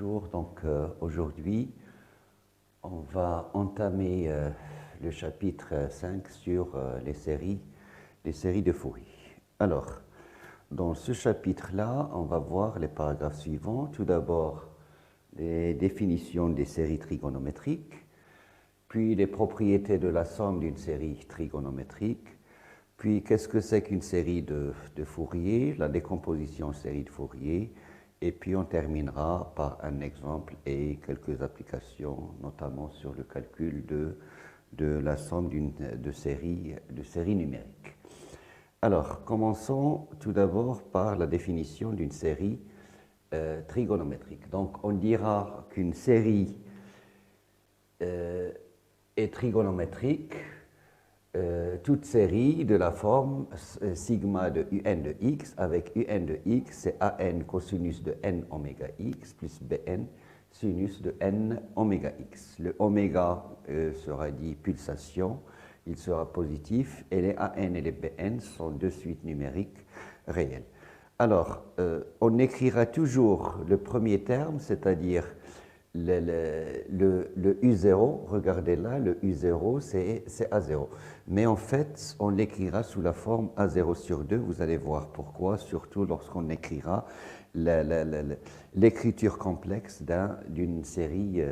bonjour. Aujourd'hui, on va entamer le chapitre 5 sur les séries de Fourier. Alors, dans ce chapitre-là, on va voir les paragraphes suivants. Tout d'abord, les définitions des séries trigonométriques, puis les propriétés de la somme d'une série trigonométrique, puis qu'est-ce que c'est qu'une série de Fourier, la décomposition en série de Fourier, et puis on terminera par un exemple et quelques applications, notamment sur le calcul de la somme de séries numériques. Alors, commençons tout d'abord par la définition d'une série trigonométrique. Donc, on dira qu'une série est trigonométrique, toute série de la forme sigma de un de x avec un de x, c'est an cosinus de n oméga x plus bn sinus de n oméga x. Le oméga sera dit pulsation, il sera positif, et les an et les bn sont deux suites numériques réelles. Alors, on écrira toujours le premier terme, c'est-à-dire le U0, regardez là, le U0 c'est A0. Mais en fait, on l'écrira sous la forme A0 sur 2, vous allez voir pourquoi, surtout lorsqu'on écrira l'écriture complexe d'une série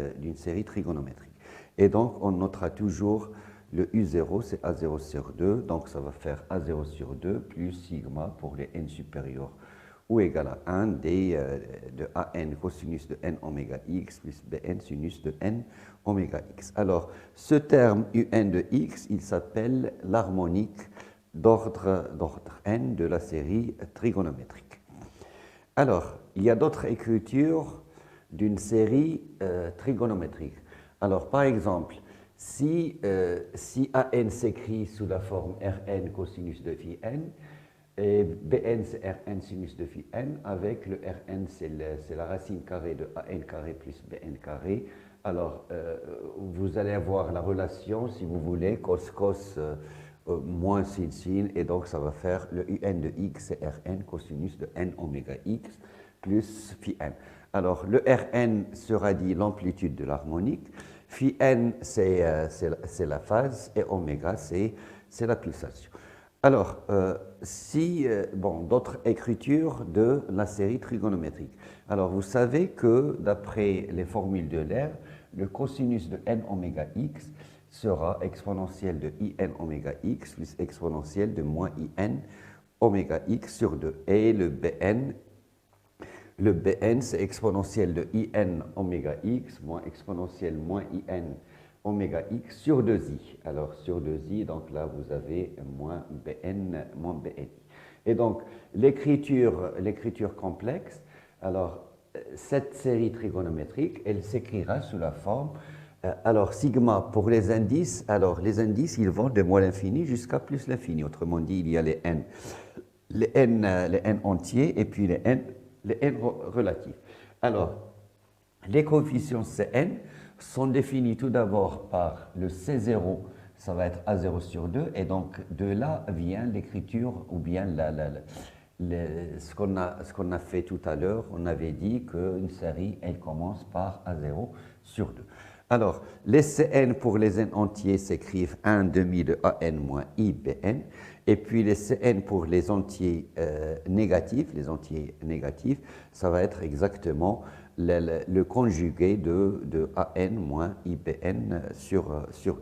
trigonométrique. Et donc, on notera toujours le U0, c'est A0 sur 2, donc ça va faire A0 sur 2 plus sigma pour les n supérieurs ou égal à 1 de an cosinus de n oméga x plus bn sinus de n oméga x. Alors, ce terme un de x, il s'appelle l'harmonique d'ordre n de la série trigonométrique. Alors, il y a d'autres écritures d'une série trigonométrique. Alors, par exemple, si an s'écrit sous la forme Rn cosinus de phi n, et Bn, c'est Rn sinus de phi n, avec le Rn, c'est la racine carrée de An carré plus Bn carré. Alors, vous allez avoir la relation, si vous voulez, cos cos moins sin sin, et donc ça va faire le Un de x, c'est Rn cosinus de n oméga x plus phi n. Alors, le Rn sera dit l'amplitude de l'harmonique, phi n, c'est la phase, et oméga, c'est la pulsation. Alors, d'autres écritures de la série trigonométrique. Alors, vous savez que d'après les formules d'Euler, le cosinus de n oméga x sera exponentiel de in oméga x plus exponentiel de moins in oméga x sur 2. Et le bn, c'est exponentiel de in oméga x moins exponentiel moins in oméga x sur 2i. Alors, sur 2i, donc là, vous avez moins bni. Et donc, l'écriture complexe, alors, cette série trigonométrique, elle s'écrira sous la forme, alors, sigma pour les indices, alors, les indices, ils vont de moins l'infini jusqu'à plus l'infini. Autrement dit, il y a les n entiers et puis les n relatifs. Alors, les coefficients Cn sont définis tout d'abord par le C0, ça va être A0 sur 2, et donc de là vient l'écriture, ou bien ce qu'on a fait tout à l'heure, on avait dit qu'une série, elle commence par A0 sur 2. Alors, les Cn pour les n entiers s'écrivent 1 demi de An moins I Bn, et puis les Cn pour les entiers négatifs, ça va être exactement le conjugué de An moins IBN sur 2.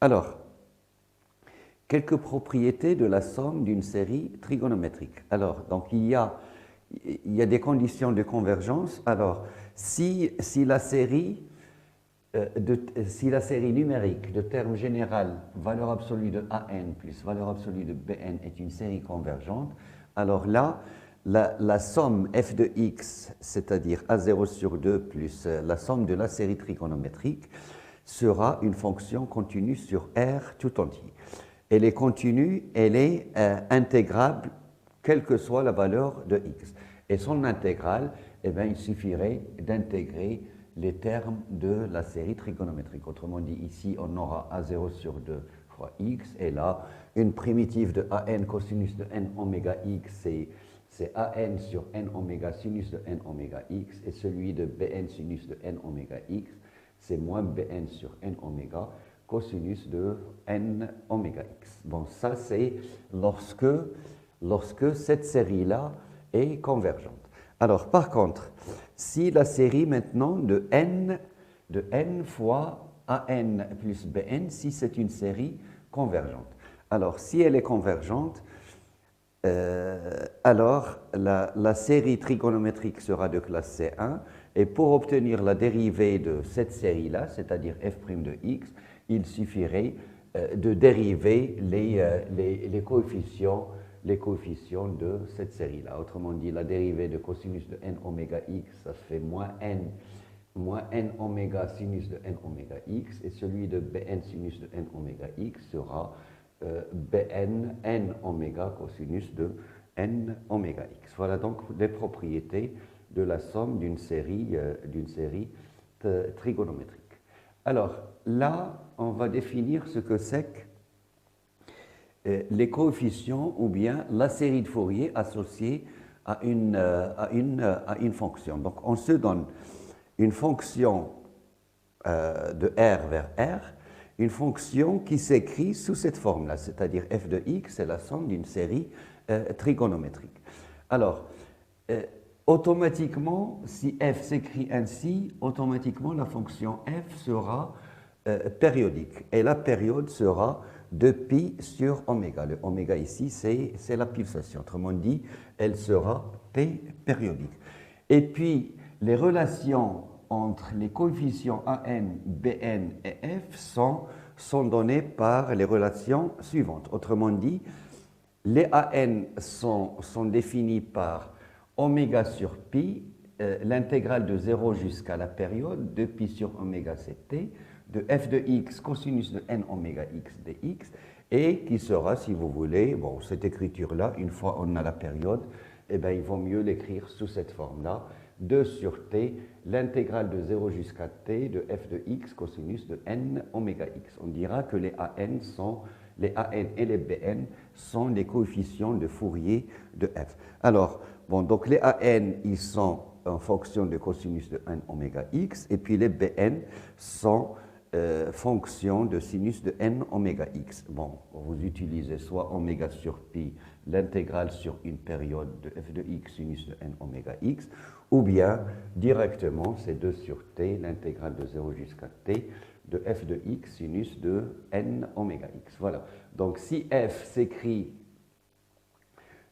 Alors, quelques propriétés de la somme d'une série trigonométrique. Alors, donc il y a des conditions de convergence. Alors, si la série numérique de terme général, valeur absolue de An plus valeur absolue de Bn est une série convergente, alors là, la somme f de x, c'est-à-dire A0 sur 2 plus la somme de la série trigonométrique, sera une fonction continue sur R tout entier. Elle est continue, elle est intégrable, quelle que soit la valeur de x. Et son intégrale, eh bien, il suffirait d'intégrer les termes de la série trigonométrique. Autrement dit, ici, on aura A0 sur 2 fois x, et là, une primitive de An cosinus de n oméga x, c'est an sur n oméga sinus de n oméga x, et celui de bn sinus de n oméga x, c'est moins bn sur n oméga cosinus de n oméga x. Bon, ça c'est lorsque cette série-là est convergente. Alors, par contre, si la série maintenant de n fois an plus bn, si c'est une série convergente. Alors, si elle est convergente, alors la série trigonométrique sera de classe C1, et pour obtenir la dérivée de cette série-là, c'est-à-dire f' de x, il suffirait de dériver les coefficients de cette série-là. Autrement dit, la dérivée de cosinus de n oméga x, ça fait moins n oméga sinus de n oméga x, et celui de bn sinus de n oméga x sera bn n oméga cosinus de n oméga x. Voilà donc les propriétés de la somme d'une série trigonométrique. Alors là, on va définir ce que c'est que les coefficients ou bien la série de Fourier associée à une fonction. Donc on se donne une fonction de R vers R, une fonction qui s'écrit sous cette forme-là, c'est-à-dire f de x, c'est la somme d'une série trigonométrique. Alors, automatiquement, si f s'écrit ainsi, automatiquement la fonction f sera périodique, et la période sera de pi sur oméga. Le oméga ici, c'est la pulsation. Autrement dit, elle sera p périodique. Et puis, les relations entre les coefficients an, bn et f sont données par les relations suivantes. Autrement dit, les an sont définis par oméga sur pi, l'intégrale de 0 jusqu'à la période, de pi sur oméga ct, de f de x cosinus de n oméga x dx, et qui sera, si vous voulez, bon, cette écriture-là, une fois on a la période, eh bien, il vaut mieux l'écrire sous cette forme-là, 2 sur t, l'intégrale de 0 jusqu'à t de f de x cosinus de n oméga x. On dira que les an et les bn sont les coefficients de Fourier de f. Alors, bon, donc les an, ils sont en fonction de cosinus de n oméga x, et puis les bn sont fonction de sinus de n oméga x. Bon, vous utilisez soit oméga sur pi, l'intégrale sur une période de f de x sinus de n oméga x, ou bien directement c'est 2 sur t, l'intégrale de 0 jusqu'à t, de f de x sinus de n oméga x. Voilà. Donc si f s'écrit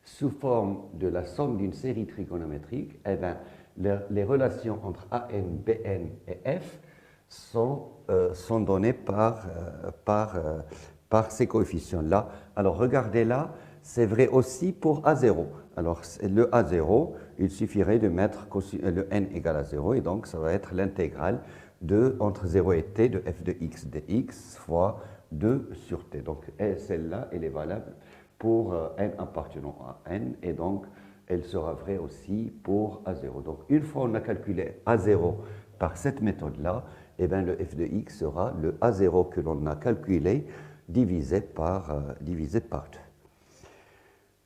sous forme de la somme d'une série trigonométrique, eh bien, les relations entre an, bn et f sont données par ces coefficients-là. Alors regardez là, c'est vrai aussi pour A0. Alors le A0, il suffirait de mettre le n égale à 0, et donc ça va être l'intégrale entre 0 et t de f de x dx fois 2 sur t. Donc celle-là, elle est valable pour n appartenant à n, et donc elle sera vraie aussi pour A0. Donc une fois on a calculé A0 par cette méthode-là, eh bien, le f de x sera le A0 que l'on a calculé divisé par 2.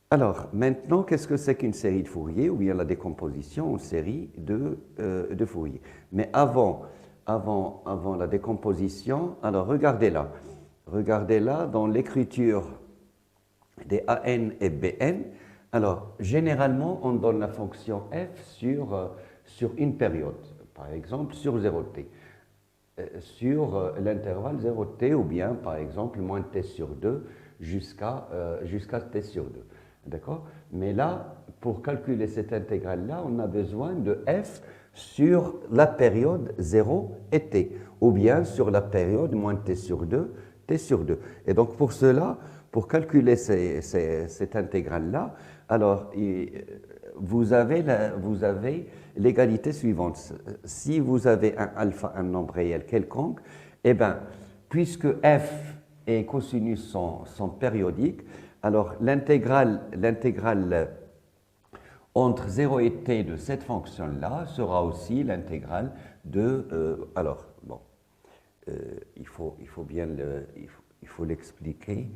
Alors, maintenant, qu'est-ce que c'est qu'une série de Fourier, ou bien la décomposition en série de Fourier? Mais avant la décomposition, alors regardez là dans l'écriture des an et bn. Alors, généralement, on donne la fonction f sur une période, par exemple sur 0t. Sur l'intervalle 0t, ou bien par exemple moins t sur 2 jusqu'à t sur 2. D'accord? Mais là, pour calculer cette intégrale-là, on a besoin de f sur la période 0 et t, ou bien sur la période moins t sur 2, t sur 2. Et donc pour cela, pour calculer cette intégrale-là, alors vous avez l'égalité suivante. Si vous avez un alpha, un nombre réel quelconque, eh bien, puisque f et cosinus sont périodiques, alors l'intégrale entre 0 et t de cette fonction-là sera aussi l'intégrale de... alors, bon, il faut bien l'expliquer.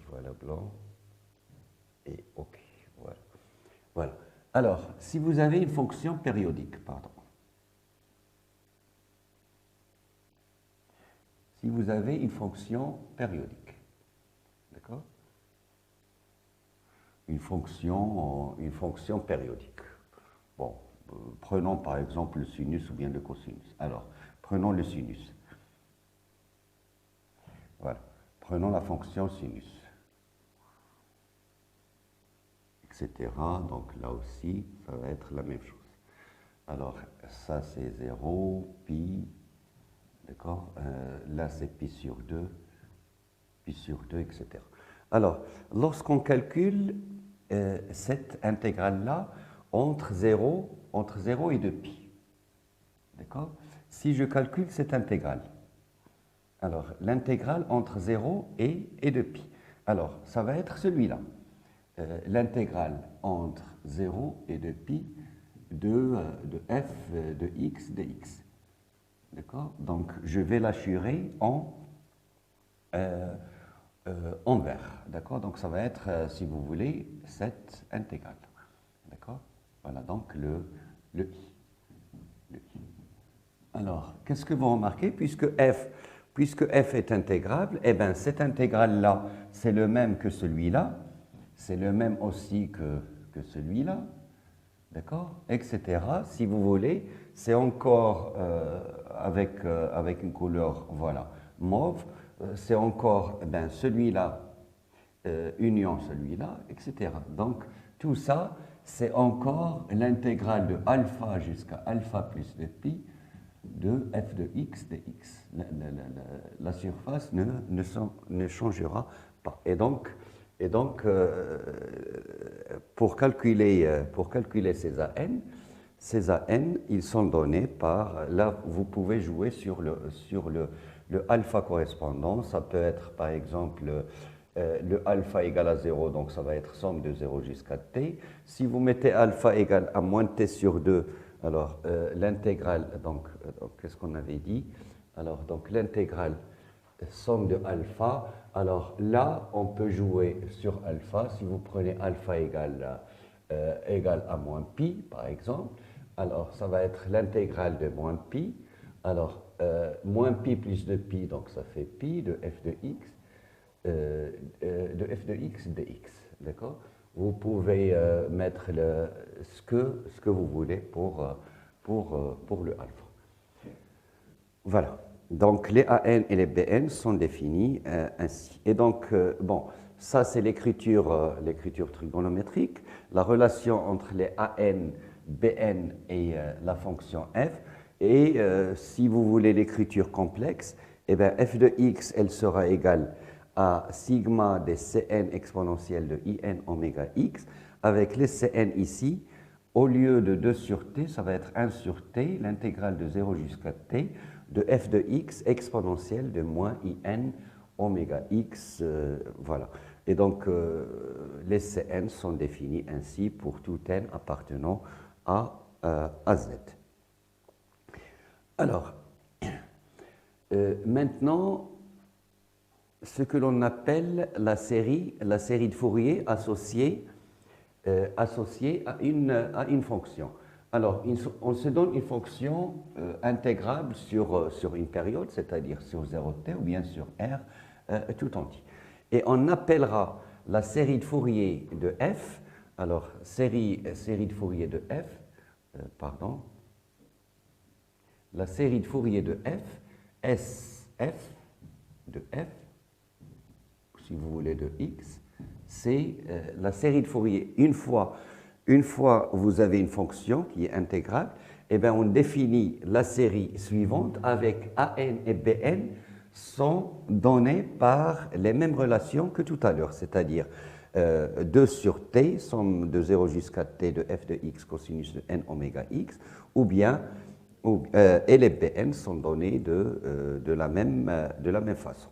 Voilà, blanc. et OK. Voilà. Voilà. Alors, si vous avez une fonction périodique, pardon. Si vous avez une fonction périodique, d'accord? Une fonction périodique. Bon, prenons par exemple le sinus ou bien le cosinus. Alors, prenons le sinus. Voilà. Prenons la fonction sinus, etc. Donc là aussi, ça va être la même chose. Alors, ça c'est 0, pi, d'accord? Là c'est pi sur 2, etc. Alors, lorsqu'on calcule cette intégrale-là entre 0 et 2pi, d'accord? Si je calcule cette intégrale, alors l'intégrale entre 0 et 2pi, alors ça va être celui-là. L'intégrale entre 0 et 2pi de f de x dx. D'accord? Donc, je vais l'assurer en vert. D'accord? Donc, ça va être, si vous voulez, cette intégrale. D'accord? Voilà, donc le i. Alors, qu'est-ce que vous remarquez? Puisque f est intégrable, eh bien, cette intégrale-là, c'est le même que celui-là, c'est le même aussi que celui-là, d'accord? Etc. Si vous voulez, c'est encore avec une couleur, voilà, mauve, c'est encore celui-là, union celui-là, etc. Donc, tout ça, c'est encore l'intégrale de alpha jusqu'à alpha plus de pi de f de x dx. La surface ne changera pas. Et donc pour calculer ces AN, ils sont donnés par, là, vous pouvez jouer sur le alpha correspondant. Ça peut être, par exemple, le alpha égale à 0, donc ça va être somme de 0 jusqu'à t. Si vous mettez alpha égale à moins t sur 2, alors l'intégrale, donc qu'est-ce qu'on avait dit? Alors, donc l'intégrale somme de alpha, alors là, on peut jouer sur alpha. Si vous prenez alpha égale à moins pi, par exemple, alors ça va être l'intégrale de moins pi. Alors, moins pi plus de pi, donc ça fait pi de f de x, dx. D'accord? Vous pouvez mettre ce que vous voulez pour le alpha. Voilà. Donc, les AN et les BN sont définis ainsi. Et donc, bon, ça, c'est l'écriture trigonométrique. La relation entre les AN, BN et la fonction f. Et si vous voulez l'écriture complexe, eh bien, f de x, elle sera égale à sigma des Cn exponentielles de in oméga x, avec les Cn ici, au lieu de 2 sur t, ça va être 1 sur t, l'intégrale de 0 jusqu'à t, de f de x exponentielle de moins in oméga x, voilà. Et donc, les Cn sont définis ainsi pour tout n appartenant à z. Alors, maintenant, ce que l'on appelle la série de Fourier associée à une fonction. Alors, on se donne une fonction intégrable sur une période, c'est-à-dire sur 0t ou bien sur R tout entier. Et on appellera la série de Fourier de f, alors série de Fourier de f, la série de Fourier de f, SF de f, si vous voulez de x, c'est la série de Fourier. Une fois vous avez une fonction qui est intégrable, eh bien on définit la série suivante avec AN et BN sont donnés par les mêmes relations que tout à l'heure, c'est-à-dire 2 sur t, somme de 0 jusqu'à t de f de x cosinus de n oméga x, ou bien et les Bn sont donnés de la même façon.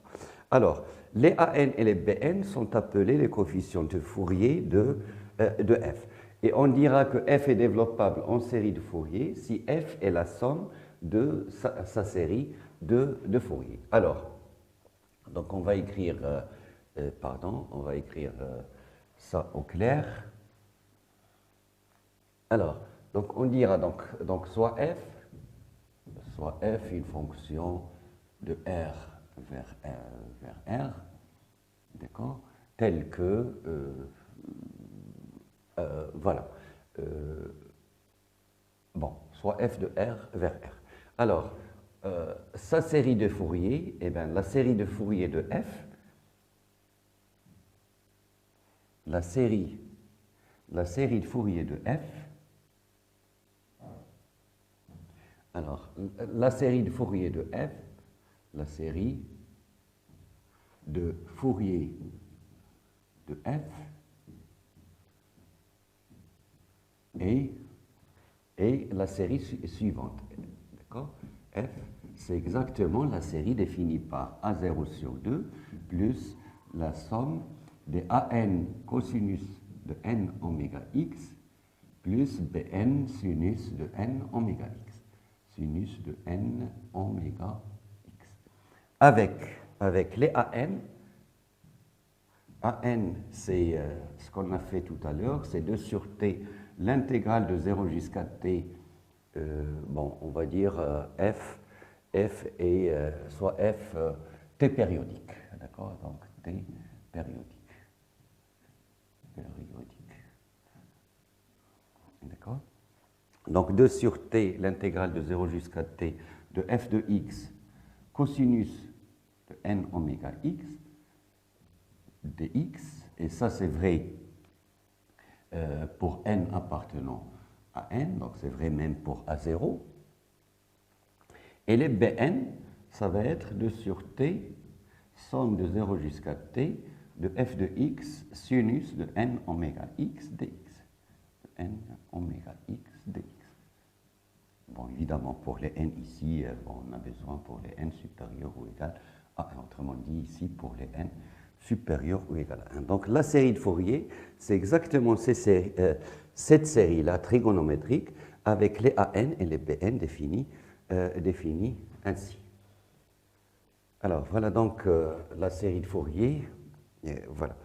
Alors, les An et les Bn sont appelés les coefficients de Fourier de f. Et on dira que f est développable en série de Fourier si f est la somme de sa série de Fourier. Alors, donc on va écrire, ça au clair. Alors, donc on dira donc soit f une fonction de R vers R, d'accord, telle que, voilà, bon, soit f de R vers R. Alors, sa série de Fourier, eh bien, la série de Fourier de f, la série de Fourier de f, alors, la série de Fourier de f, la série de Fourier de f et la série suivante. D'accord? F, c'est exactement la série définie par A0 sur 2 plus la somme des AN cosinus de n oméga x plus Bn sinus de n oméga x. Sinus de n oméga x. Avec les AN, c'est ce qu'on a fait tout à l'heure, c'est 2 sur t, l'intégrale de 0 jusqu'à t, bon, on va dire f et soit f t périodique, d'accord? Donc t périodique. D'accord? Donc 2 sur t, l'intégrale de 0 jusqu'à t de f de x cosinus de n oméga x dx, et ça c'est vrai pour n appartenant à n, donc c'est vrai même pour A0. Et les Bn, ça va être 2 sur t, somme de 0 jusqu'à t, de f de x sinus de n oméga x dx. De n oméga x dx. Bon, évidemment, pour les n ici, bon, on a besoin pour les n supérieurs ou égales à 1. Autrement dit, ici, pour les n supérieurs ou égales à 1. Donc, la série de Fourier, c'est exactement cette série-là, trigonométrique, avec les an et les bn définis ainsi. Alors, voilà donc la série de Fourier. Voilà.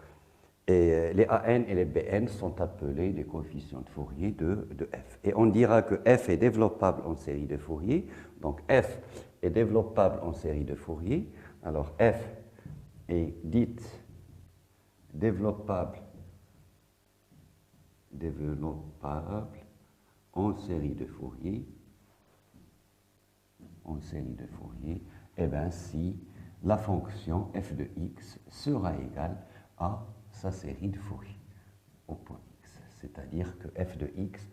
Et les an et les bn sont appelés les coefficients de Fourier de f. Et on dira que f est développable en série de Fourier. Donc, f est développable en série de Fourier. Alors, f est dite développable en série de Fourier. Eh bien, si la fonction f de x sera égale à sa série de Fourier au point x. C'est-à-dire que f de x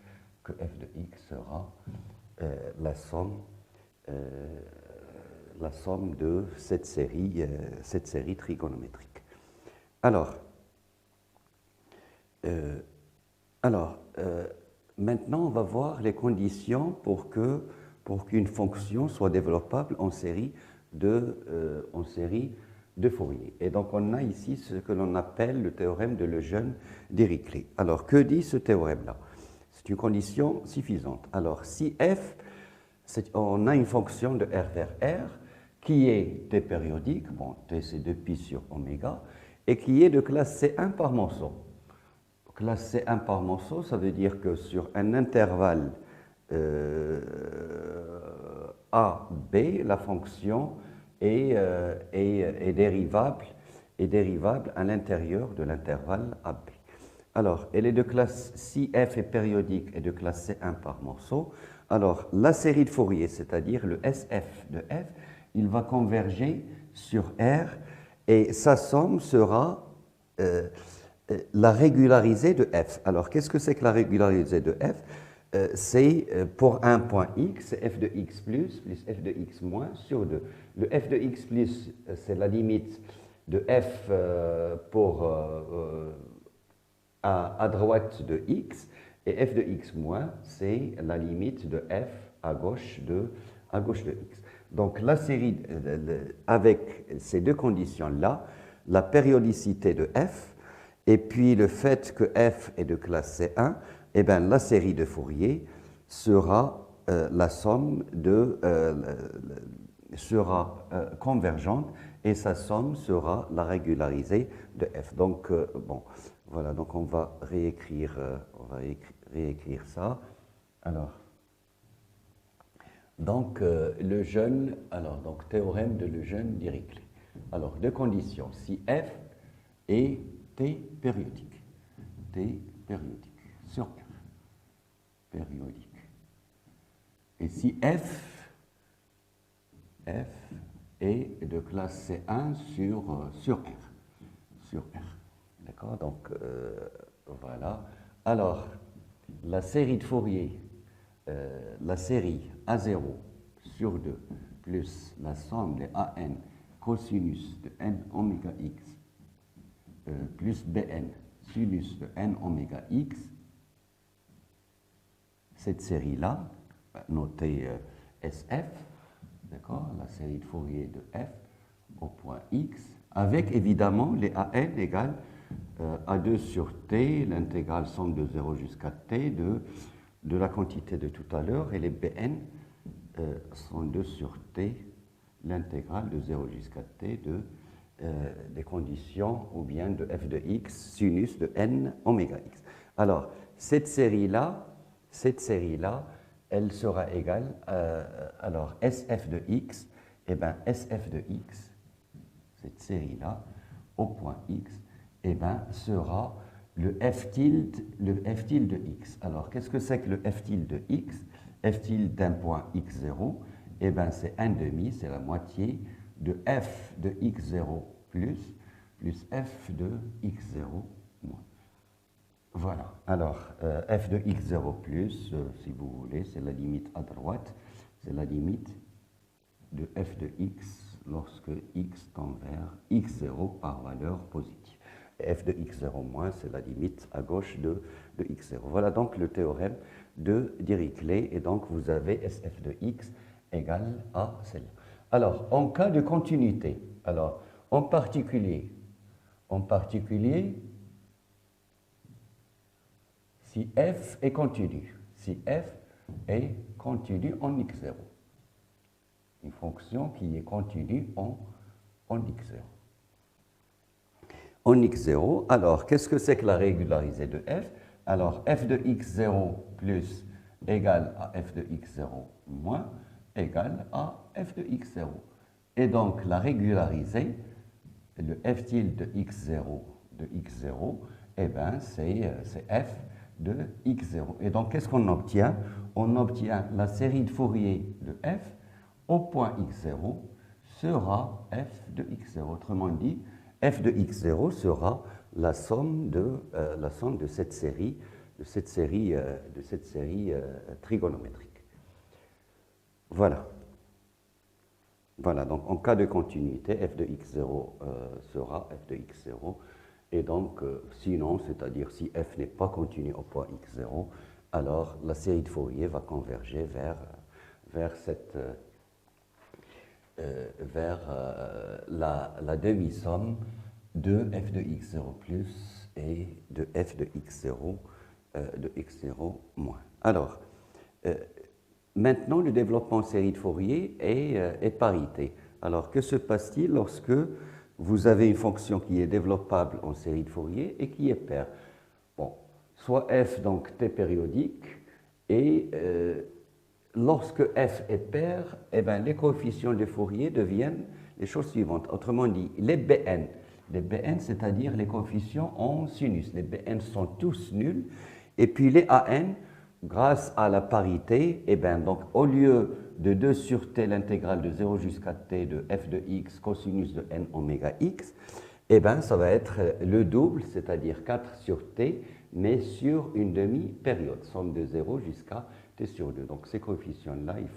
sera la somme de cette série trigonométrique. Alors, maintenant, on va voir les conditions pour qu'une fonction soit développable en série de Fourier. Et donc, on a ici ce que l'on appelle le théorème de Lejeune-Dirichlet. Alors, que dit ce théorème-là? C'est une condition suffisante. Alors, si f, on a une fonction de R vers R qui est t périodique, bon, t c'est 2pi sur oméga, et qui est de classe C1 par Monceau. Classe C1 par Monceau, ça veut dire que sur un intervalle A, B, la fonction est dérivable à l'intérieur de l'intervalle AB. Alors, elle est de classe, si f est périodique et de classe C1 par Monceau, alors la série de Fourier, c'est-à-dire le SF de f, il va converger sur R et sa somme sera la régularisée de f. Alors, qu'est-ce que c'est que la régularisée de f? C'est pour un point x, c'est f de x plus f de x moins sur 2. Le f de x plus, c'est la limite de f à droite de x, et f de x moins, c'est la limite de f à gauche de x. Donc la série, avec ces deux conditions-là, la périodicité de f, et puis le fait que f est de classe C1, eh bien, la série de Fourier sera la somme sera convergente et sa somme sera la régularisée de f. Donc, bon, voilà, donc on va réécrire ça. Alors, donc, donc, théorème de Lejeune-Dirichlet. Alors, deux conditions. Si f est t périodique sur R, périodique. Et si f est de classe C1 sur R. D'accord? Donc, voilà. Alors, la série de Fourier, la série A0 sur 2 plus la somme des AN cosinus de n oméga x plus Bn sinus de n oméga x, cette série-là, notée SF, d'accord, la série de Fourier de f au point x, avec évidemment les AN égale A2 sur t, l'intégrale somme de 0 jusqu'à t de la quantité de tout à l'heure, et les Bn sont 2 sur t, l'intégrale de 0 jusqu'à t des conditions ou bien de f de x sinus de n oméga x. Alors, cette série-là, elle sera égale, alors SF de x, et bien SF de x, cette série-là, au point x, et bien sera le f tilde de x. Alors, qu'est-ce que c'est que le f tilde de x? F tilde d'un point x0, et bien c'est 1/2, c'est la moitié de f de x0 plus f de x0 moins. Voilà. Alors, f de x0 plus, si vous voulez, c'est la limite à droite, c'est la limite de f de x lorsque x tend vers x0 par valeur positive. Et f de x0 moins, c'est la limite à gauche de x0. Voilà donc le théorème de Dirichlet, et donc vous avez SF de x égale à celle-là. Alors, en cas de continuité, alors, en particulier, si f est continu, en x0, une fonction qui est continue en x0. En x0, alors, qu'est-ce que c'est que la régularisée de f? Alors, f de x0 plus égale à f de x0 moins égale à f de x0. Et donc, la régularisée, le f tilde de x0, eh bien, c'est f de x0. Et donc, qu'est-ce qu'on obtient? On obtient la série de Fourier de f au point x0 sera f de x0. Autrement dit, f de x0 sera la somme de cette série, trigonométrique. Voilà. Voilà, donc en cas de continuité, f de x0 sera f de x0. Et donc, sinon, c'est-à-dire si f n'est pas continu au point x0, alors la série de Fourier va converger vers la demi-somme de f de x0 plus et de f de x0 moins. Alors, maintenant, le développement en série de Fourier est parité. Alors, que se passe-t-il lorsque vous avez une fonction qui est développable en série de Fourier et qui est paire? Bon, soit f, donc t périodique, et lorsque f est paire, eh bien, les coefficients de Fourier deviennent les choses suivantes. Autrement dit, les Bn, c'est-à-dire les coefficients en sinus, les Bn sont tous nuls, et puis les An, grâce à la parité, eh bien, donc, au lieu de 2 sur t, l'intégrale de 0 jusqu'à t de f de x cosinus de n oméga x, eh bien, ça va être le double, c'est-à-dire 4 sur t, mais sur une demi-période, somme de 0 jusqu'à t sur 2. Donc, ces coefficients-là, il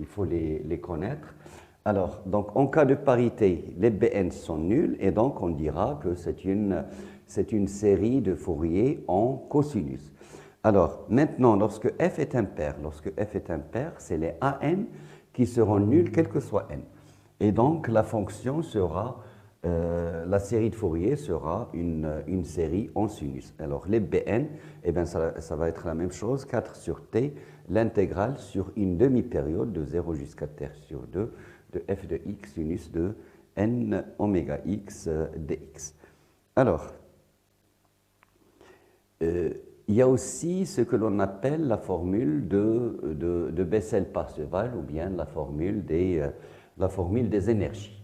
faut les connaître. Alors, donc, en cas de parité, les Bn sont nuls, et donc on dira que c'est une série de Fourier en cosinus. Alors, maintenant, lorsque f est impair, c'est les An qui seront nuls, quel que soit n. Et donc, la fonction sera, la série de Fourier sera une série en sinus. Alors, les Bn, eh bien, ça va être la même chose, 4 sur t, l'intégrale sur une demi-période de 0 jusqu'à t sur 2 de f de x sinus de n oméga x dx. Alors, il y a aussi ce que l'on appelle la formule de Bessel-Parseval ou bien la formule des énergies.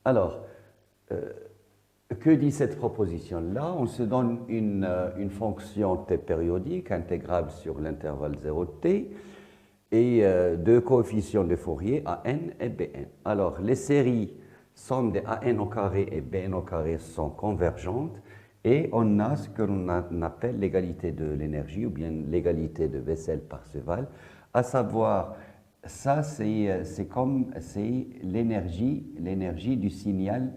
Alors, que dit cette proposition-là? On se donne une fonction t périodique intégrable sur l'intervalle 0t et deux coefficients de Fourier an et bn. Alors, les séries somme des an au carré et bn au carré sont convergentes et on a ce que l'on appelle l'égalité de l'énergie ou bien l'égalité de Bessel-Parseval, à savoir, ça c'est l'énergie du signal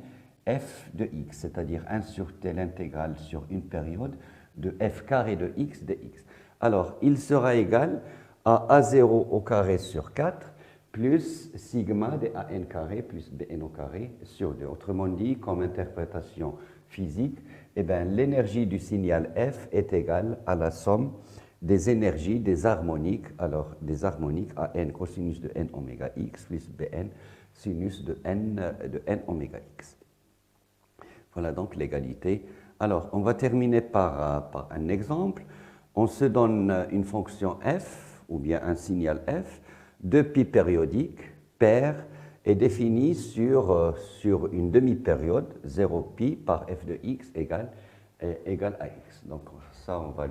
f de x, c'est-à-dire 1 sur t l'intégrale sur une période de f carré de x dx. Alors, il sera égal à a0 au carré sur 4 plus sigma de an carré plus bn au carré sur 2. Autrement dit, comme interprétation physique, eh bien, l'énergie du signal f est égale à la somme des énergies des harmoniques, alors des harmoniques à n cosinus de n oméga x plus bn sinus de n oméga x. Voilà donc l'égalité. Alors, on va terminer par un exemple. On se donne une fonction f, ou bien un signal f, de pi périodique, pair, est défini sur une demi-période, 0 pi par f de x égale à x. Donc ça, on va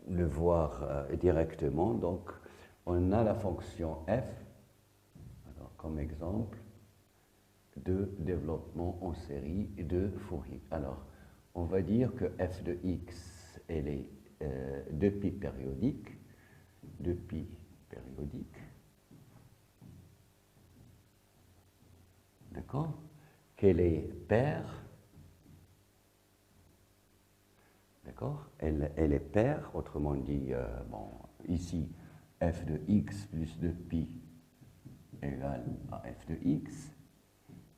le voir directement. Donc, on a la fonction f, alors, comme exemple, de développement en série de Fourier. Alors, on va dire que f de x, elle est de pi périodique, d'accord, qu'elle est paire, d'accord, elle est paire, autrement dit, bon, ici, f de x plus de pi égale à f de x,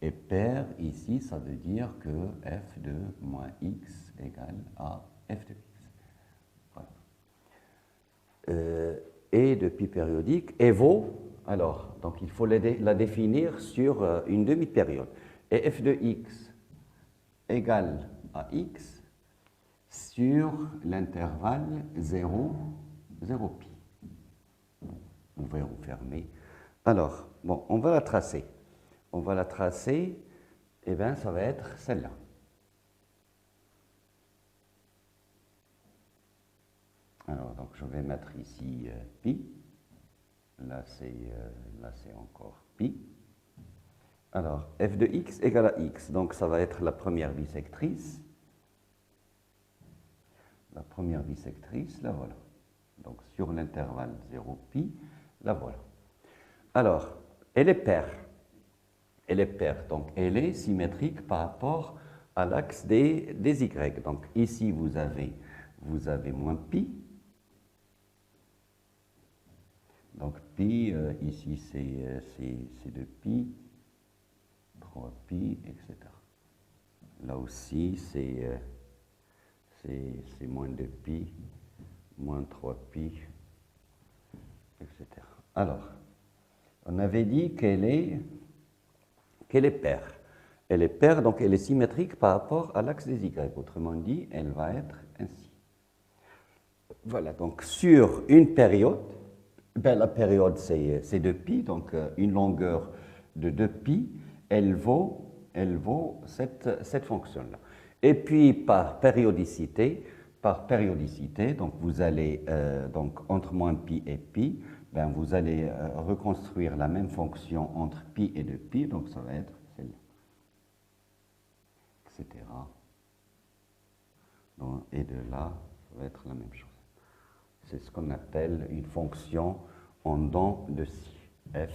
et paire, ici, ça veut dire que f de moins x égale à f de x. Voilà. Et de pi périodique, et vaut, alors, donc il faut la définir sur une demi-période. Et f de x égale à x sur l'intervalle 0, 0 pi. Ouvert ou fermé. Alors, bon, on va la tracer. On va la tracer, et bien ça va être celle-là. Alors, donc je vais mettre ici pi. Là, c'est encore pi. Alors, f de x égale à x. Donc, ça va être la première bisectrice. La première bisectrice, la voilà. Donc, sur l'intervalle 0 pi, la voilà. Alors, elle est paire. Elle est paire, donc elle est symétrique par rapport à l'axe des y. Donc, ici, vous avez moins pi. Donc, pi, ici, c'est 2 pi, 3 pi, etc. Là aussi, c'est moins 2 pi, moins 3 pi, etc. Alors, on avait dit qu'elle est paire. Elle est paire, donc elle est symétrique par rapport à l'axe des y. Autrement dit, elle va être ainsi. Voilà, donc sur une période, ben, la période c'est 2 pi, donc une longueur de 2 pi, elle vaut cette fonction-là. Et puis par périodicité, donc vous allez, donc entre moins pi et pi, ben, vous allez reconstruire la même fonction entre pi et 2 pi, donc ça va être celle-là, etc. Donc, et de là, ça va être la même chose. C'est ce qu'on appelle une fonction en dents de scie. F,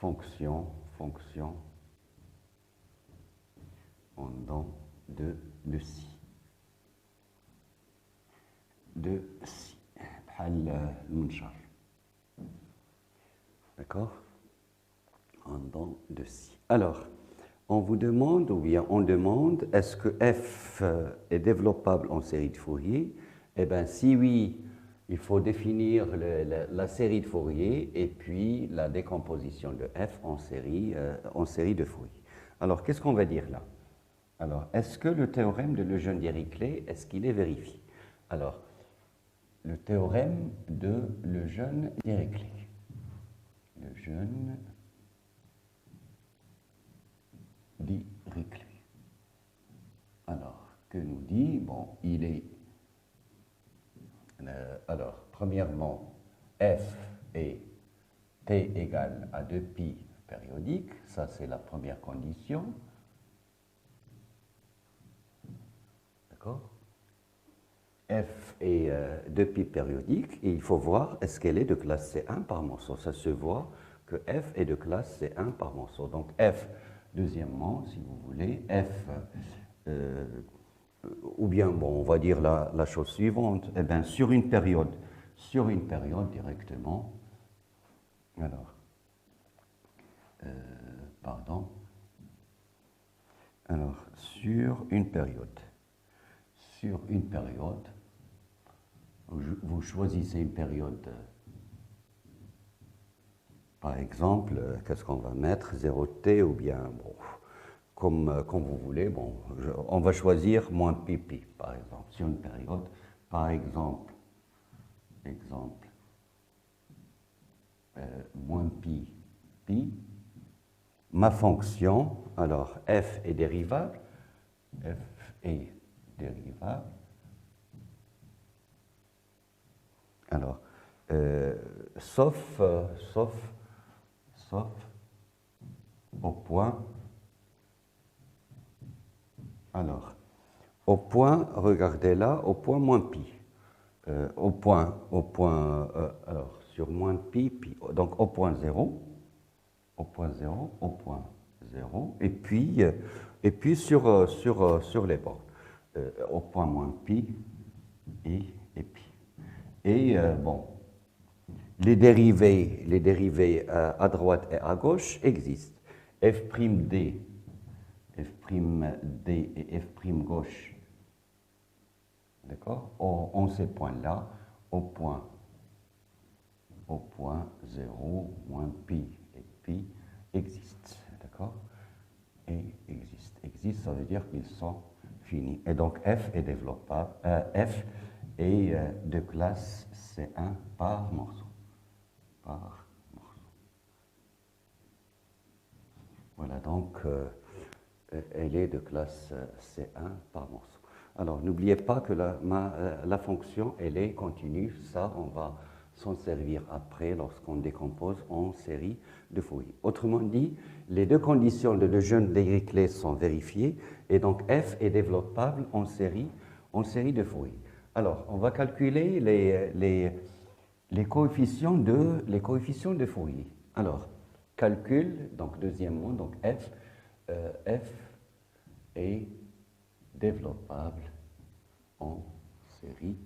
fonction en dents de scie. De scie. D'accord? En dents de scie. Alors, on vous demande, ou bien on demande, est-ce que f est développable en série de Fourier? Eh bien, si oui, il faut définir la série de Fourier et puis la décomposition de f en série de Fourier. Alors, qu'est-ce qu'on va dire là? Alors, est-ce que le théorème de Lejeune-Dirichlet, est-ce qu'il est vérifié? Alors, le théorème de Lejeune-Dirichlet. Lejeune-Dirichlet. Alors, que nous dit? Bon, il est... alors, premièrement, f est t égale à 2pi périodique. Ça, c'est la première condition. D'accord? F est 2pi périodique et il faut voir est-ce qu'elle est de classe C1 par morceau. Ça se voit que f est de classe C1 par morceau. Donc f, deuxièmement, si vous voulez, f, ou bien, bon, on va dire la chose suivante, eh bien, sur une période directement, alors, pardon, alors, sur une période, vous choisissez une période, par exemple, qu'est-ce qu'on va mettre, 0t ou bien, bon, comme vous voulez, bon, on va choisir moins pi, par exemple, sur une période, par exemple, moins pi, ma fonction, alors f est dérivable, alors, sauf au point, alors, au point, regardez là, au point moins pi, alors, sur moins pi, donc au point 0, et puis sur les bords, au point moins pi et pi. Et bon, les dérivés à droite et à gauche existent. F'd et F' gauche, d'accord, en ces points-là, au point 0, moins pi et pi existent, d'accord? Et existe, ça veut dire qu'ils sont finis. Et donc f est développable, f est de classe C1 par morceau. Voilà, donc elle est de classe C1 par morceau. Alors, n'oubliez pas que la fonction, elle est continue. Ça, on va s'en servir après lorsqu'on décompose en série de Fourier. Autrement dit, les deux conditions de Lejeune-Dirichlet sont vérifiées et donc f est développable en série de Fourier. Alors, on va calculer les coefficients de Fourier. Alors, calcul, donc deuxièmement, donc f est développable en série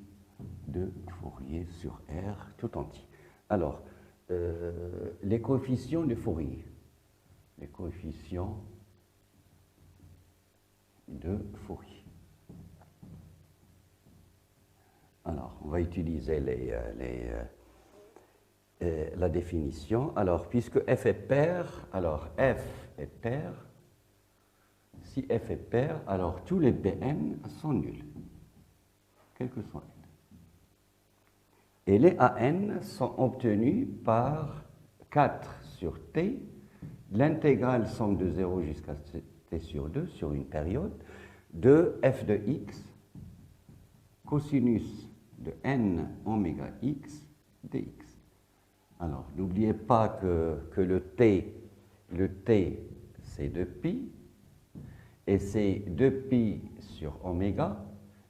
de Fourier sur R tout entier. Alors, les coefficients de Fourier. Alors, on va utiliser la définition. Alors, puisque f est pair, alors f est pair. Si f est pair, alors tous les Bn sont nuls, quel que soit n. Et les An sont obtenus par 4 sur t, l'intégrale somme de 0 jusqu'à t sur 2 sur une période, de f de x, cosinus de n oméga x dx. Alors, n'oubliez pas que le t c'est 2pi, et c'est 2pi sur oméga,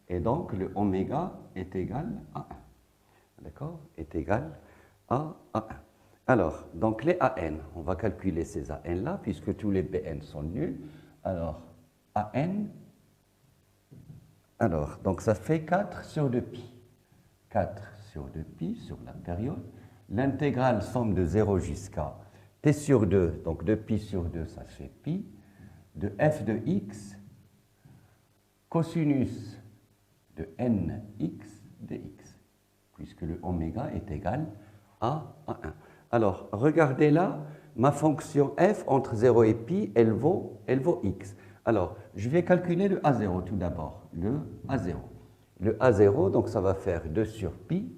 et donc le oméga est égal à 1. D'accord? Est égal à 1. Alors, donc les AN, on va calculer ces AN-là, puisque tous les BN sont nuls. Alors, AN, alors, donc ça fait 4 sur 2pi. 4 sur 2pi sur la période. L'intégrale somme de 0 jusqu'à t sur 2, donc 2pi sur 2, ça fait pi, de f de x, cosinus de nx dx, puisque le oméga est égal à 1. Alors, regardez là, ma fonction f entre 0 et pi, elle vaut x. Alors, je vais calculer le A0 tout d'abord, le A0. Le A0, donc ça va faire 2 sur pi.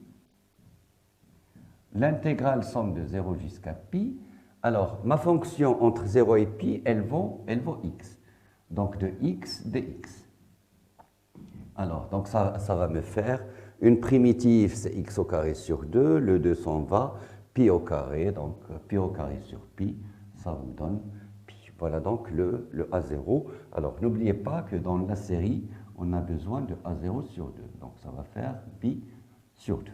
L'intégrale somme de 0 jusqu'à pi. Alors, ma fonction entre 0 et pi, elle vaut x. Donc, de x dx. Alors, donc ça va me faire une primitive, c'est x au carré sur 2. Le 2 s'en va, pi au carré. Donc, pi au carré sur pi, ça vous donne pi. Voilà donc le A0. Alors, n'oubliez pas que dans la série, on a besoin de A0 sur 2. Donc, ça va faire pi sur 2.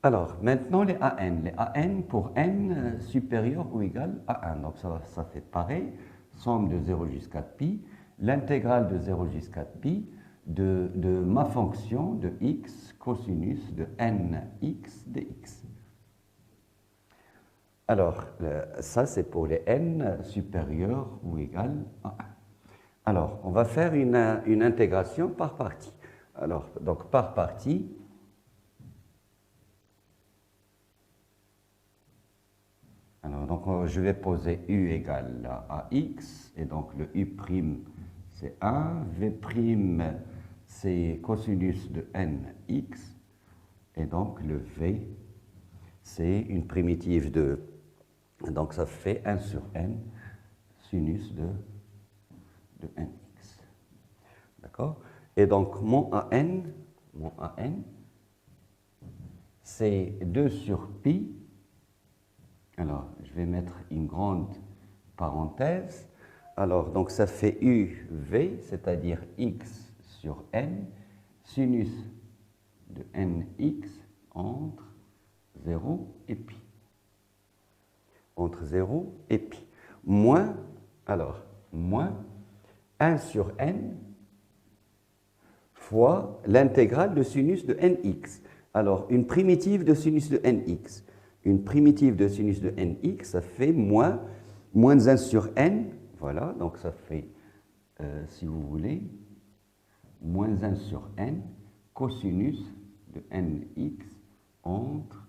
Alors, maintenant les AN. Les AN pour n supérieur ou égal à 1. Donc, ça fait pareil. Somme de 0 jusqu'à pi. L'intégrale de 0 jusqu'à pi de ma fonction de x cosinus de nx dx. Alors, ça c'est pour les n supérieurs ou égal à 1. Alors, on va faire une intégration par partie. Alors, donc par partie, alors, donc, je vais poser u égale à x, et donc le u' c'est 1, v' c'est cosinus de nx, et donc le v c'est une primitive de, donc ça fait 1 sur n, sinus de nx. D'accord? Et donc mon an, c'est 2 sur pi. Alors, je vais mettre une grande parenthèse. Alors, donc ça fait uv, c'est-à-dire x sur n, sinus de nx entre 0 et pi. Entre 0 et pi. Moins, alors, moins 1 sur n fois l'intégrale de sinus de nx. Alors, une primitive de sinus de nx. Une primitive de sinus de nx, ça fait moins 1 sur n. Voilà, donc ça fait, si vous voulez, moins 1 sur n cosinus de nx entre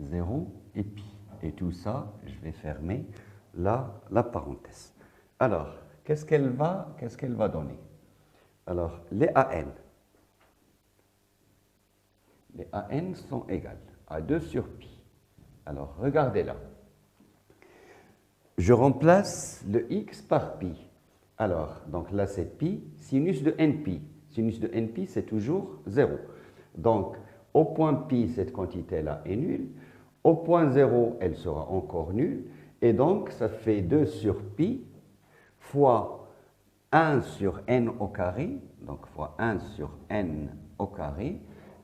0 et pi. Et tout ça, je vais fermer la parenthèse. Alors, qu'est-ce qu'elle va donner? Alors, les AN. Les AN sont égales à 2 sur pi. Alors, regardez là. Je remplace le x par pi. Alors, donc là, c'est pi, sinus de npi. Sinus de npi, c'est toujours 0. Donc, au point pi, cette quantité-là est nulle. Au point 0, elle sera encore nulle. Et donc, ça fait 2 sur pi fois 1 sur n au carré. Donc, fois 1 sur n au carré.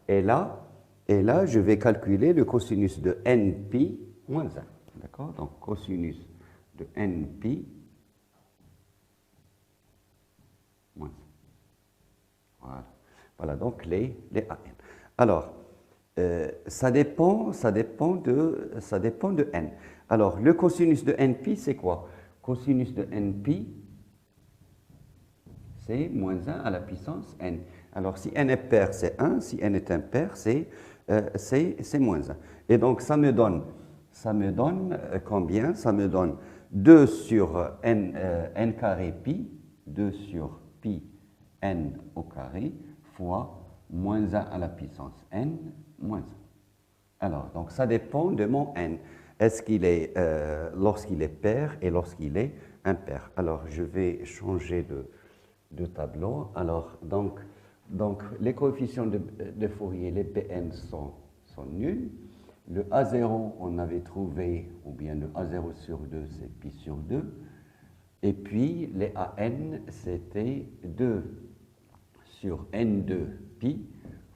Et là, je vais calculer le cosinus de npi moins 1. D'accord? Donc, cosinus de npi moins 1. Voilà. Voilà donc les AN. Alors, ça dépend de n. Alors, le cosinus de npi, c'est quoi? Cosinus de npi, c'est moins 1 à la puissance n. Alors, si n est pair, c'est 1. Si n est impair, c'est moins 1. Et donc, ça me donne combien? Ça me donne 2 sur n carré pi, 2 sur pi n au carré, fois moins 1 à la puissance n, moins 1. Alors, donc ça dépend de mon n. Est-ce qu'il est, lorsqu'il est pair et lorsqu'il est impair? Alors, je vais changer de tableau. Alors, donc les coefficients de Fourier, les Pn sont nuls. Le A0, on avait trouvé, ou bien le A0 sur 2, c'est pi sur 2. Et puis, les AN, c'était 2 sur n2 pi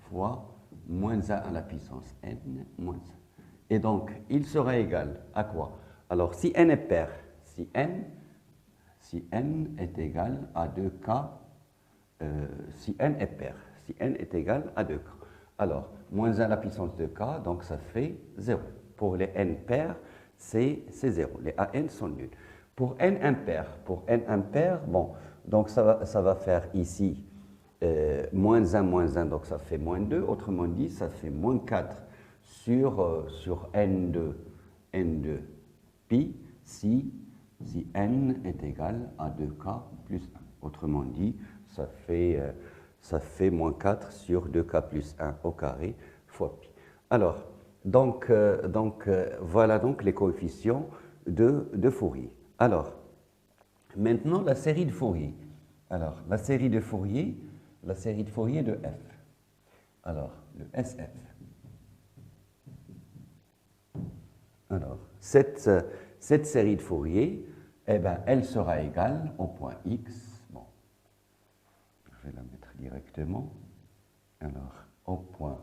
fois moins 1 à la puissance n moins 1. Et donc, il sera égal à quoi? Alors, si n est pair, si n est égal à 2k, si n est pair, si n est égal à 2k. Alors, moins 1 à la puissance de k, donc ça fait 0. Pour les n pairs, c'est 0. Les AN sont nuls. Pour n impair, bon, donc ça va faire ici moins 1, donc ça fait moins 2. Autrement dit, ça fait moins 4 sur n2 pi si n est égal à 2k plus 1. Autrement dit, ça fait moins 4 sur 2k plus 1 au carré fois pi. Alors, voilà donc les coefficients de Fourier. Alors, maintenant la série de Fourier. Alors, la série de Fourier de f. Alors, le SF. Alors, cette série de Fourier, eh ben, elle sera égale au point x. Bon, je vais la mettre directement. Alors, au point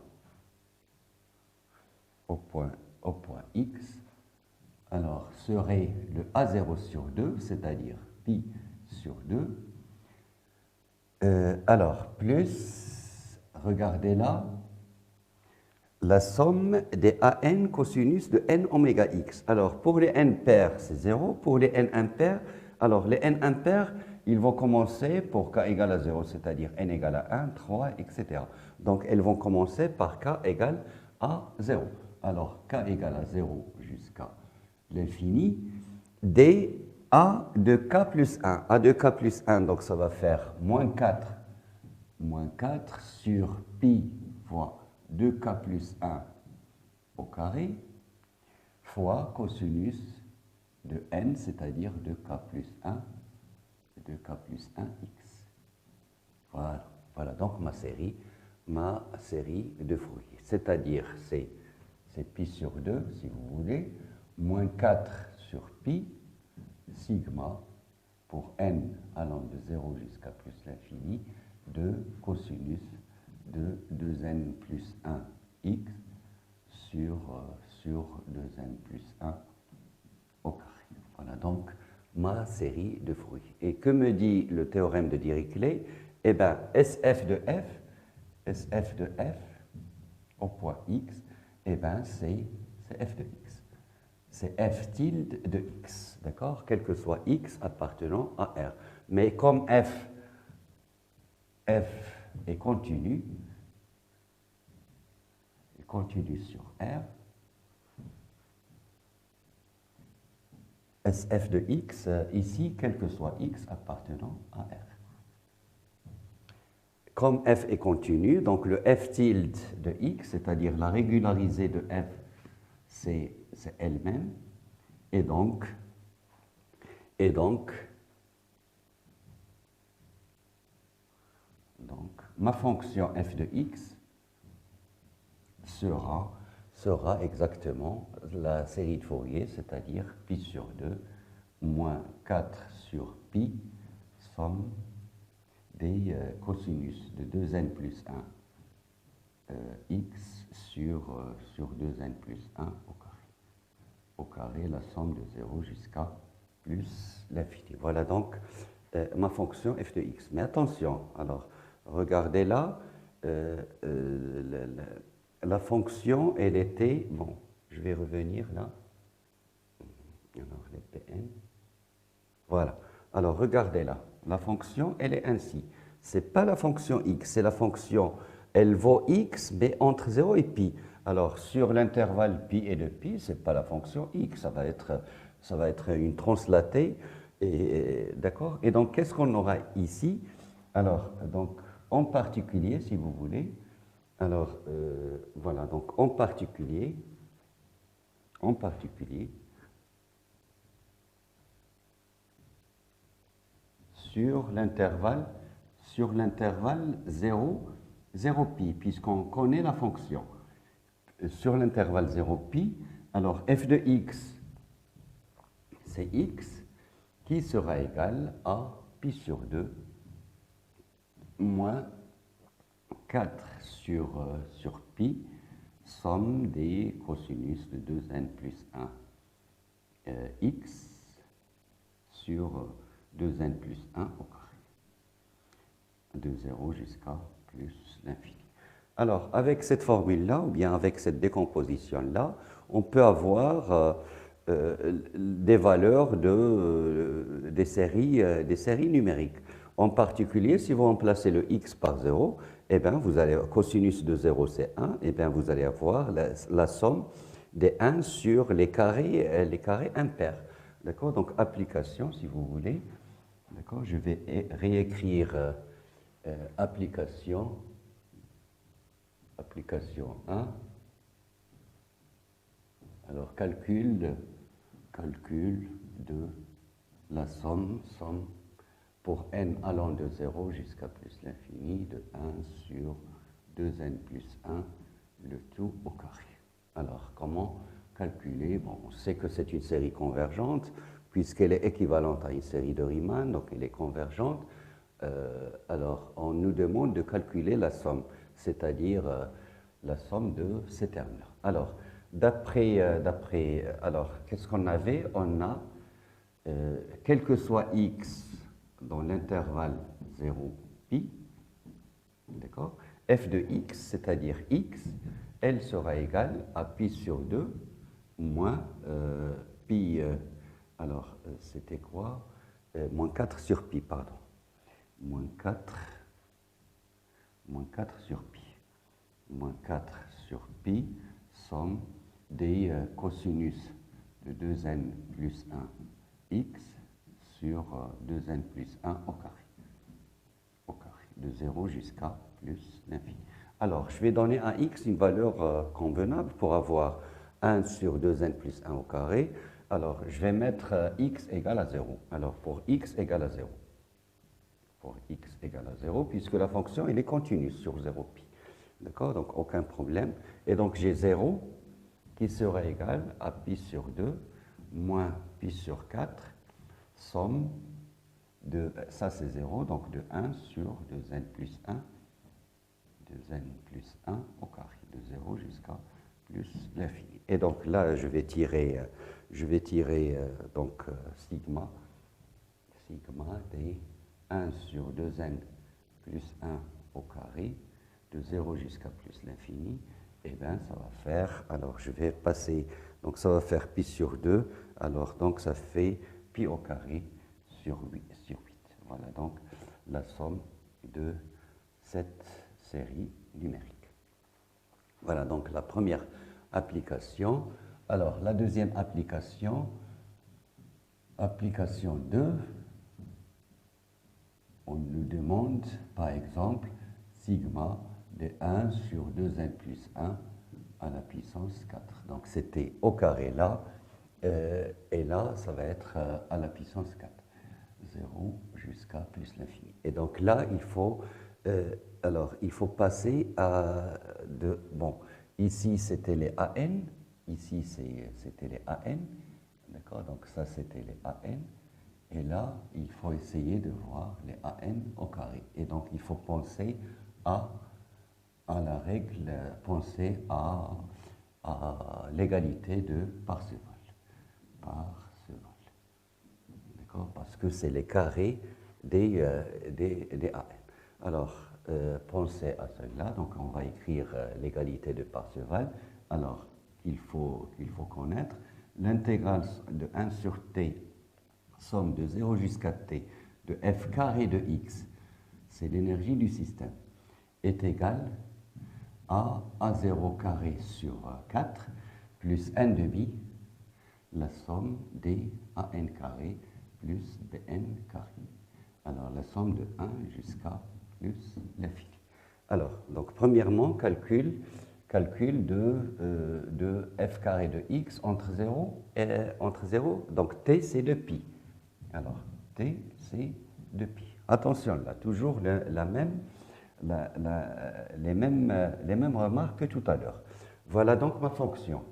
x, alors, serait le A0 sur 2, c'est-à-dire pi sur 2. Alors, plus, regardez là, la somme des AN cosinus de n oméga x. Alors, pour les n pairs, c'est 0. Pour les n impairs, alors les n impairs, ils vont commencer pour k égale à 0, c'est-à-dire n égale à 1, 3, etc. Donc, elles vont commencer par k égale à 0. Alors, k égale à 0 jusqu'à l'infini, des a de k plus 1. A de k plus 1, donc ça va faire moins 4 sur pi fois 2k plus 1 au carré fois cosinus de n, c'est-à-dire 2k plus 1 x. Voilà donc ma série de Fourier. C'est-à-dire, c'est pi sur 2, si vous voulez, moins 4 sur pi, sigma, pour n allant de 0 jusqu'à plus l'infini, de cosinus de 2n plus 1 x sur 2n plus 1 au carré. Voilà donc ma série de Fourier. Et que me dit le théorème de Dirichlet? Eh bien, SF de f au point x, eh bien, c'est f de x. C'est f tilde de x, d'accord? Quel que soit x appartenant à R. Mais comme f est continu sur R, SF de x, ici, quel que soit x appartenant à R. Comme f est continu, donc le f tilde de x, c'est-à-dire la régularisée de f, c'est elle-même, et donc, ma fonction f de x sera exactement la série de Fourier, c'est-à-dire pi sur 2 moins 4 sur pi, somme des cosinus de 2n plus 1 x sur 2n plus 1 au carré. Au carré, la somme de 0 jusqu'à plus l'infini. Voilà donc ma fonction f de x. Mais attention, alors, regardez là, la fonction, elle était, bon, je vais revenir là, alors les Pn, voilà, alors regardez là, la fonction, elle est ainsi, c'est pas la fonction x, c'est la fonction, elle vaut x, mais entre 0 et pi, alors sur l'intervalle pi et de pi, c'est pas la fonction x, ça va être une translatée, d'accord, et donc qu'est-ce qu'on aura ici? Alors, donc, en particulier, si vous voulez, alors, voilà, donc en particulier, sur l'intervalle 0 pi, puisqu'on connaît la fonction. Sur l'intervalle 0 pi, alors f de x, c'est x qui sera égal à pi sur 2 moins 4 sur pi, somme des cosinus de 2n plus 1 x sur 2n plus 1 au carré, de 0 jusqu'à plus l'infini. Alors, avec cette formule-là, ou bien avec cette décomposition-là, on peut avoir des valeurs des séries numériques. En particulier, si vous remplacez le x par 0, eh bien, vous allez, cosinus de 0, c'est 1, eh bien, vous allez avoir la somme des 1 sur les carrés impairs. D'accord? Donc, application, si vous voulez. D'accord? Je vais réécrire application 1. Alors, calcul de la somme pour n allant de 0 jusqu'à plus l'infini de 1 sur 2n plus 1, le tout au carré. Alors, comment calculer? Bon, on sait que c'est une série convergente, puisqu'elle est équivalente à une série de Riemann, donc elle est convergente. Alors, on nous demande de calculer la somme, c'est-à-dire la somme de ces termes-là. Alors, alors, qu'est-ce qu'on avait? On a, quel que soit x dans l'intervalle 0, pi, d'accord? F de x, c'est-à-dire x, elle sera égale à pi sur 2 moins pi, alors c'était quoi? Moins 4 sur pi, pardon. Moins 4 sur pi. Moins 4 sur pi, somme des cosinus de 2n plus 1 x sur 2n plus 1 au carré, de 0 jusqu'à plus l'infini. Alors, je vais donner à x une valeur convenable pour avoir 1 sur 2n plus 1 au carré. Alors, je vais mettre x égale à 0. Alors, pour x égale à 0. Pour x égale à 0, puisque la fonction, elle est continue sur 0 pi. D'accord? Donc, aucun problème. Et donc, j'ai 0 qui sera égal à pi sur 2 moins pi sur 4, somme de, ça c'est 0, donc de 1 sur 2n plus 1, 2n plus 1 au carré, de 0 jusqu'à plus l'infini. Et donc là, je vais tirer donc sigma des 1 sur 2n plus 1 au carré, de 0 jusqu'à plus l'infini. Eh bien, ça va faire, alors je vais passer, donc ça va faire pi sur 2, alors donc ça fait pi au carré sur 8. Voilà donc la somme de cette série numérique. Voilà donc la première application. Alors la deuxième application, application 2, on nous demande par exemple sigma de 1 sur 2n plus 1 à la puissance 4. Donc c'était au carré là, et là ça va être à la puissance 4. 0 jusqu'à plus l'infini. Et donc là, il faut passer à bon, ici c'était les AN, ici c'était les AN, d'accord, donc ça c'était les AN, et là, il faut essayer de voir les AN au carré. Et donc, il faut penser à la règle, penser à l'égalité de Parseval. Parce que c'est les carrés des AN. Alors, pensez à cela. Donc, on va écrire l'égalité de Parseval. Alors, il faut connaître l'intégrale de 1 sur t, somme de 0 jusqu'à t, de f carré de x, c'est l'énergie du système, est égale à A0 carré sur 4 plus n demi, la somme des AN carré plus Bn carré. Alors, la somme de 1 jusqu'à plus l'infini. Alors, donc, premièrement, calcul de f carré de x entre 0 et entre 0. Donc, t, c'est de pi. Alors, t, c'est de pi. Attention, là, toujours les mêmes remarques que tout à l'heure. Voilà donc ma fonction.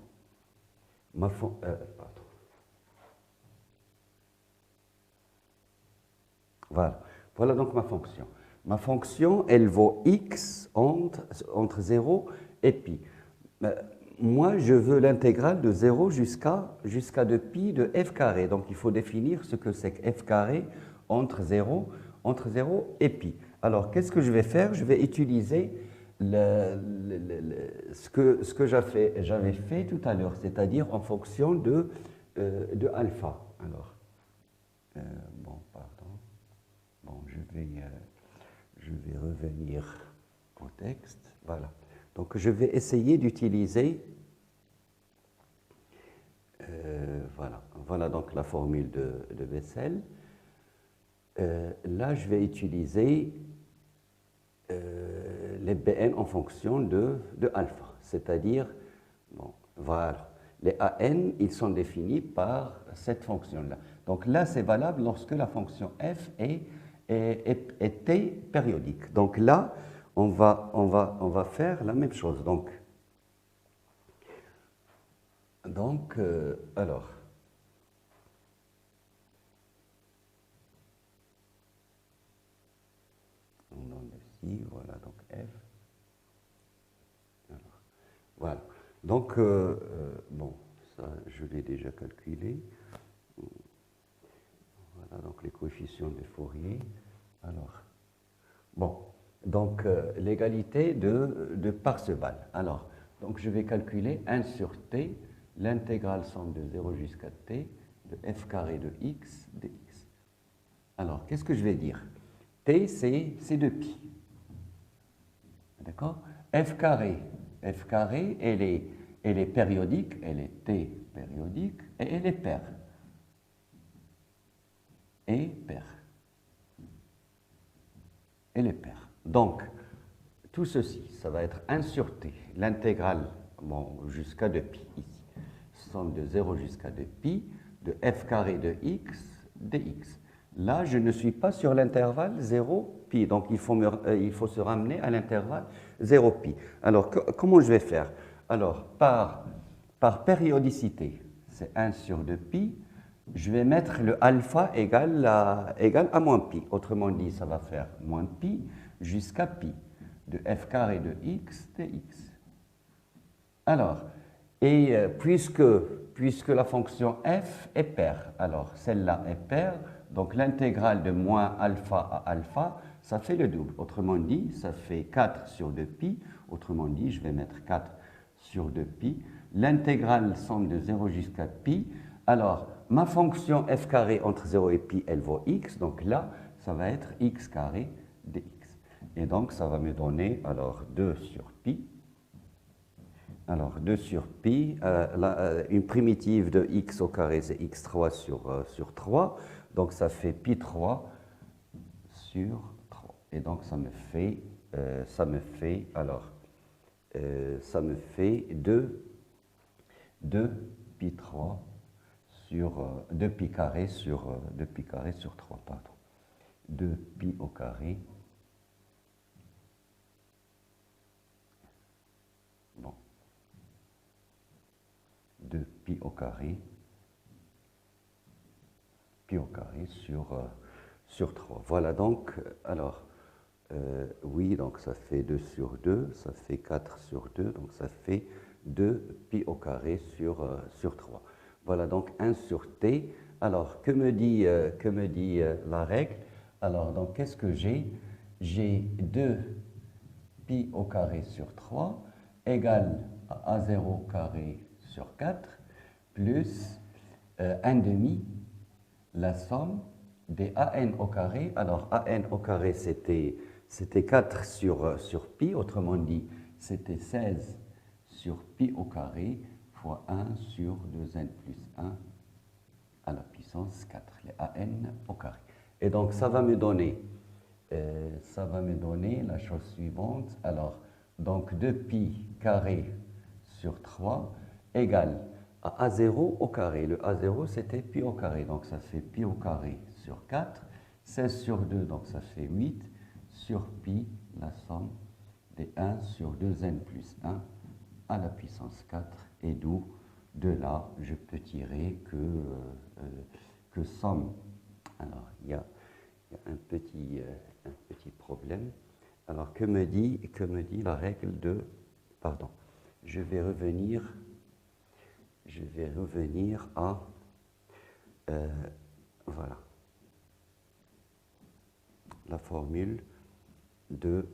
Voilà donc ma fonction. Ma fonction, elle vaut x entre 0 et pi. Moi, je veux l'intégrale de 0 jusqu'à 2pi de f carré. Donc, il faut définir ce que c'est que f carré entre 0 et pi. Alors, qu'est-ce que je vais faire? Je vais utiliser ce que j'avais fait tout à l'heure, c'est-à-dire en fonction de alpha. Alors, bon, pardon. Bon, je vais revenir au texte. Voilà. Donc, je vais essayer d'utiliser. Voilà donc la formule de Bessel. Là, je vais utiliser les Bn en fonction de alpha, c'est-à-dire, bon, voilà, les An, ils sont définis par cette fonction-là. Donc là, c'est valable lorsque la fonction f est t périodique. Donc là, on va faire la même chose. Alors, on donne ici, voilà, donc f. Alors, voilà. Donc, bon, ça, je l'ai déjà calculé. Voilà, donc les coefficients de Fourier. Alors, bon, donc l'égalité de Parseval. Alors, donc je vais calculer 1 sur t, l'intégrale somme de 0 jusqu'à t, de f carré de x dx. Alors, qu'est-ce que je vais dire? T, c'est 2pi. D'accord? F carré, elle est périodique, elle est t périodique, et elle est paire. Et paire. Et les paires. Donc, tout ceci, ça va être 1 sur t, l'intégrale bon, jusqu'à 2pi, ici, somme de 0 jusqu'à 2pi, de f carré de x dx. Là, je ne suis pas sur l'intervalle 0pi, donc il faut se ramener à l'intervalle 0pi. Alors, comment je vais faire? Alors, par périodicité, c'est 1 sur 2pi, je vais mettre le alpha égal à moins pi. Autrement dit, ça va faire moins pi jusqu'à pi de f carré de x dx. Alors, et puisque la fonction f est paire, alors celle-là est paire, donc l'intégrale de moins alpha à alpha, ça fait le double. Autrement dit, ça fait 4 sur 2pi. Autrement dit, je vais mettre 4 sur 2pi. L'intégrale somme de 0 jusqu'à pi. Alors, ma fonction f carré entre 0 et pi, elle vaut x. Donc là, ça va être x carré dx. Et donc, ça va me donner alors 2 sur pi. Alors, 2 sur pi, une primitive de x au carré, c'est x3 sur 3. Donc, ça fait pi 3 sur 3. Et donc, ça me fait 2 pi 3 sur 2 pi carré sur 3, pardon. 2 pi au carré. Bon. 2 pi au carré. Pi au carré sur 3. Voilà donc, alors, oui, donc ça fait 2 sur 2, ça fait 4 sur 2, donc ça fait 2 pi au carré sur 3. Voilà donc 1 sur t. Alors, que me dit la règle? Alors, donc, qu'est-ce que j'ai? J'ai 2 pi au carré sur 3 égale à A0 carré sur 4 plus 1 demi la somme des AN au carré. Alors, AN au carré, c'était 4 sur pi, autrement dit, c'était 16 sur pi au carré fois 1 sur 2n plus 1 à la puissance 4, les AN au carré. Et donc, ça va me donner la chose suivante. Alors, donc 2pi carré sur 3 égale à A0 au carré. Le A0, c'était pi au carré, donc ça fait pi au carré sur 4. 16 sur 2, donc ça fait 8 sur pi, la somme des 1 sur 2n plus 1 à la puissance 4. Et d'où, de là, je peux tirer que somme. Alors, il y a un petit problème. Alors, que me dit la règle de... Pardon, je vais revenir à... voilà. La formule de...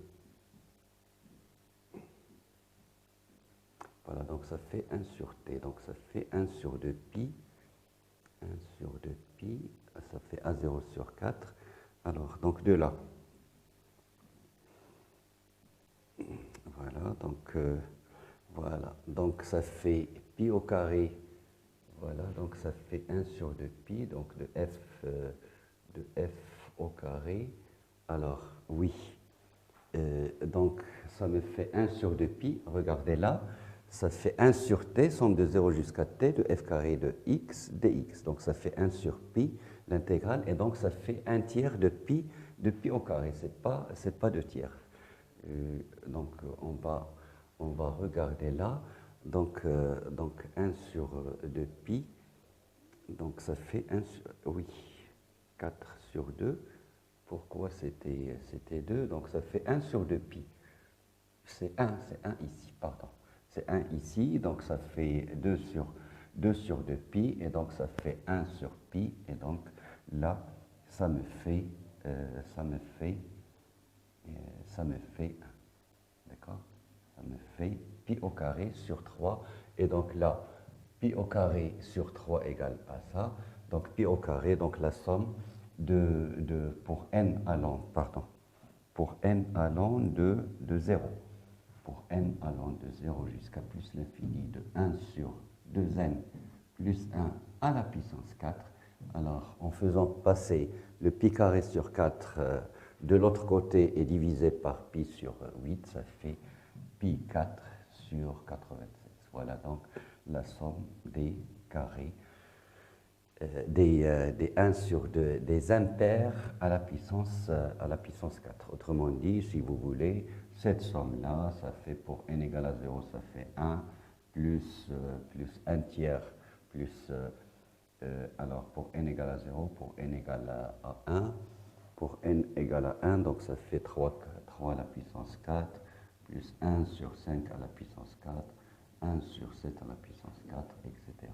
Voilà, donc ça fait 1 sur t. Donc, ça fait 1 sur 2pi. 1 sur 2pi, ça fait A0 sur 4. Alors, donc de là. Voilà, donc ça fait pi au carré, voilà, donc ça fait 1 sur 2 pi, donc de f au carré. Alors, oui, donc ça me fait 1 sur 2 pi, regardez là, ça fait 1 sur t, somme de 0 jusqu'à t, de f carré de x dx. Donc ça fait 1 sur pi, l'intégrale, et donc ça fait 1 tiers de pi au carré, c'est pas 2 tiers. Donc on va regarder là, donc 1 sur 2 pi, donc ça fait 1 sur, oui, 4 sur 2, pourquoi c'était 2, donc ça fait 1 sur 2 pi. C'est 1 ici, pardon. C'est 1 ici, donc ça fait 2 sur 2 pi, et donc ça fait 1 sur pi, et donc là, ça me fait 1. D'accord? Ça me fait pi au carré sur 3, et donc là, pi au carré sur 3 égale à ça, donc pi au carré, donc la somme pour n allant, de 0. Pour n allant de 0 jusqu'à plus l'infini de 1 sur 2n plus 1 à la puissance 4. Alors, en faisant passer le pi carré sur 4 de l'autre côté et divisé par pi sur 8, ça fait pi 4 sur 96. Voilà donc la somme des carrés des 1 sur 2, des impairs à la puissance 4. Autrement dit, si vous voulez, cette somme-là, ça fait pour n égale à 0, ça fait 1, plus 1 tiers, plus, alors pour n égale à 0, pour n égale à 1, pour n égale à 1, donc ça fait 3 à la puissance 4, plus 1 sur 5 à la puissance 4, 1 sur 7 à la puissance 4, etc.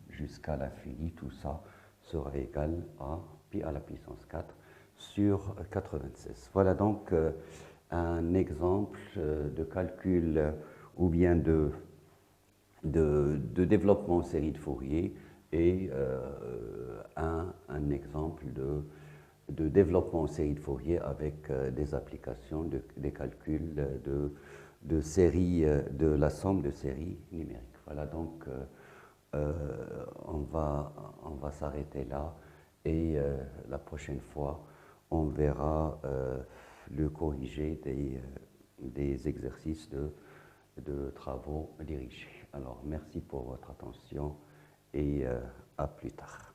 Jusqu'à l'infini, tout ça sera égal à pi à la puissance 4 sur 96. Voilà donc un exemple de calcul ou bien de développement en série de Fourier et un exemple de développement en série de Fourier avec des applications, des calculs de série, de la somme de séries numériques. Voilà donc on va s'arrêter là et la prochaine fois on verra le corriger des exercices de travaux dirigés. Alors merci pour votre attention et à plus tard.